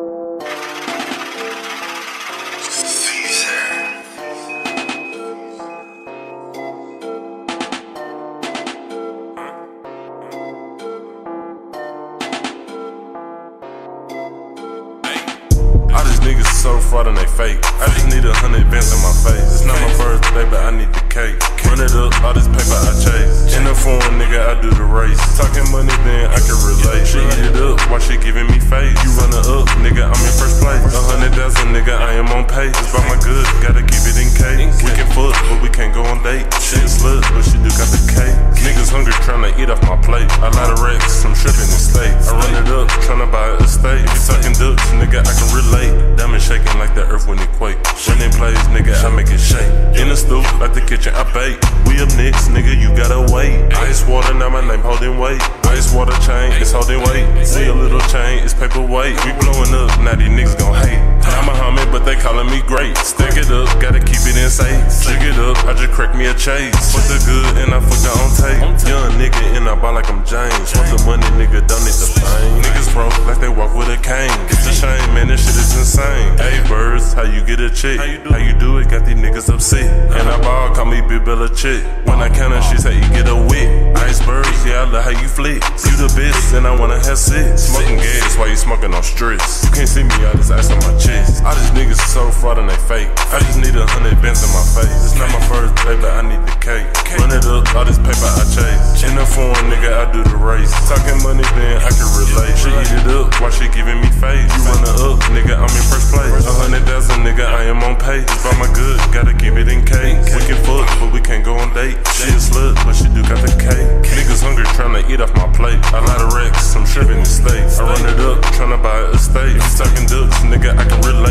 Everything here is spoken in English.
All these niggas so fraud and they fake. I just need 100 bands in my face. It's not my birthday, but I need the cake. Run it up, all this paper I chase. In the foreign, nigga, I do the race. Talking money, then I can relate. She eat it up, why she giving me face? You run it up, nigga, I'm in first place. 100,000, nigga, I am on pace. It's by my good, gotta keep it in case. We can fuck, but we can't go on date. She a slut, but she do got the cake. Niggas hungry, tryna eat off my plate. A lot of racks, I'm tripping in states. I run it up, tryna buy a estate. If you sucking ducks, nigga, I can relate. Diamond shaking like the earth when it quake. When it plays, nigga, I make it shake. In the stoop, like the kitchen, I bake. We up next, nigga, you gotta wait. Ice water, now my name holding weight. Ice water chain, it's holding weight. See a little chain, it's paperweight. We blowing up, now these niggas gon' hate. I'm a homie, but they calling me great. Stack it up, gotta keep it in safe. Jig it up, I just crack me a chase. Fuck the good and I fuck her on tape. Young nigga and I ball like I'm James. Want the money, nigga, don't need the fame. Niggas broke like they walk with a cane. It's a shame, man, this shit is insane. Hey birds, how you get a chick? How you do it? Got these niggas upset. And I ball, call me Big Bella chick. When I count her, she say you get a wick. Icebergs, yeah, I love how you flick. You the best, and I wanna have sex. Smoking gas while you smoking on stress. You can't see me, all this ice on my chest. All these niggas so fraud and they fake. I just need 100 bands in my face. It's not my birthday, but I need the cake. Run it up, all this paper I chase. In the foreign, nigga, I do the race. Talking money, then I can relate. She eat it up, why she giving me face? You run it up, nigga, I'm in first place. 100,000, nigga, I am on pace. It's by my good, gotta keep it in case. We can fuck, but we can't go on date. She a slut, but she do got the cake. Niggas hungry, tryna eat off my plate. A lot of racks, I'm tripping in states. I run it up, tryna buy a estate. If you talking ducks, nigga, I can relate.